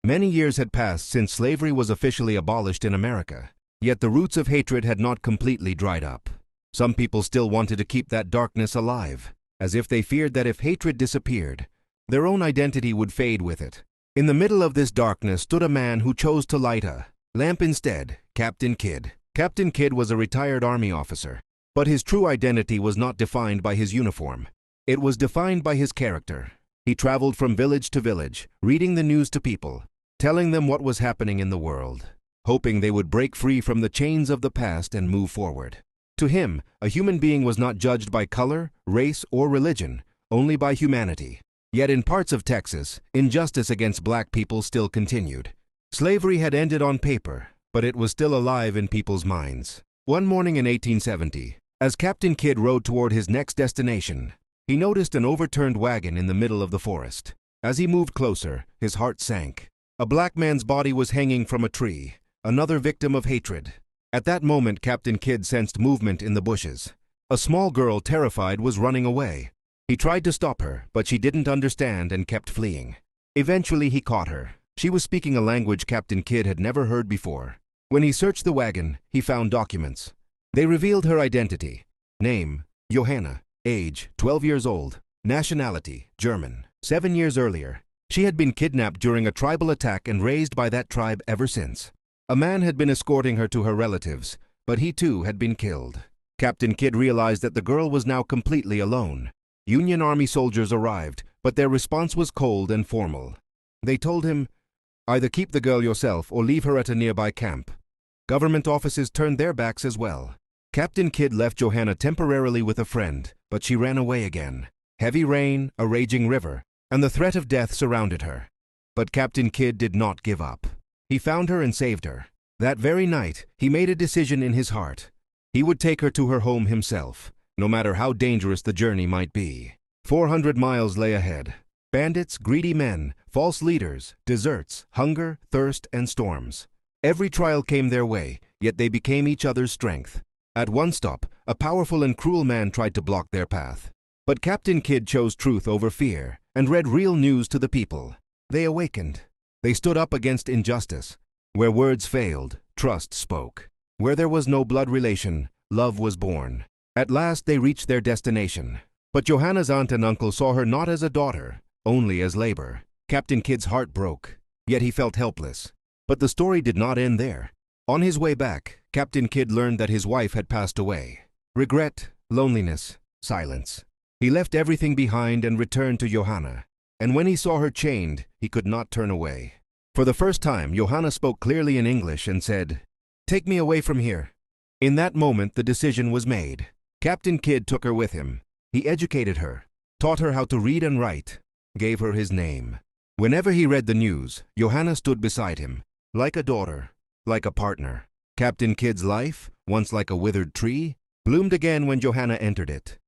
Many years had passed since slavery was officially abolished in America, yet the roots of hatred had not completely dried up. Some people still wanted to keep that darkness alive, as if they feared that if hatred disappeared, their own identity would fade with it. In the middle of this darkness stood a man who chose to light a lamp instead, Captain Kidd. Captain Kidd was a retired Army officer, but his true identity was not defined by his uniform. It was defined by his character. He traveled from village to village, reading the news to people, telling them what was happening in the world, hoping they would break free from the chains of the past and move forward. To him, a human being was not judged by color, race, or religion, only by humanity. Yet in parts of Texas, injustice against black people still continued. Slavery had ended on paper, but it was still alive in people's minds. One morning in 1870, as Captain Kidd rode toward his next destination, he noticed an overturned wagon in the middle of the forest. As he moved closer, his heart sank. A black man's body was hanging from a tree, another victim of hatred. At that moment, Captain Kidd sensed movement in the bushes. A small girl, terrified, was running away. He tried to stop her, but she didn't understand and kept fleeing. Eventually, he caught her. She was speaking a language Captain Kidd had never heard before. When he searched the wagon, he found documents. They revealed her identity. Name, Johanna. Age, 12 years old. Nationality, German. 7 years earlier, she had been kidnapped during a tribal attack and raised by that tribe ever since. A man had been escorting her to her relatives, but he too had been killed. Captain Kidd realized that the girl was now completely alone. Union Army soldiers arrived, but their response was cold and formal. They told him, "Either keep the girl yourself or leave her at a nearby camp." Government offices turned their backs as well. Captain Kidd left Johanna temporarily with a friend, but she ran away again. Heavy rain, a raging river, and the threat of death surrounded her. But Captain Kidd did not give up. He found her and saved her. That very night, he made a decision in his heart. He would take her to her home himself, no matter how dangerous the journey might be. 400 miles lay ahead. Bandits, greedy men, false leaders, deserts, hunger, thirst, and storms. Every trial came their way, yet they became each other's strength. At one stop, a powerful and cruel man tried to block their path. But Captain Kidd chose truth over fear and read real news to the people. They awakened. They stood up against injustice. Where words failed, trust spoke. Where there was no blood relation, love was born. At last they reached their destination. But Johanna's aunt and uncle saw her not as a daughter, only as labor. Captain Kidd's heart broke, yet he felt helpless. But the story did not end there. On his way back, Captain Kidd learned that his wife had passed away. Regret, loneliness, silence. He left everything behind and returned to Johanna. And when he saw her chained, he could not turn away. For the first time, Johanna spoke clearly in English and said, "Take me away from here." In that moment, the decision was made. Captain Kidd took her with him. He educated her, taught her how to read and write, gave her his name. Whenever he read the news, Johanna stood beside him, like a daughter, like a partner. Captain Kidd's life, once like a withered tree, bloomed again when Johanna entered it.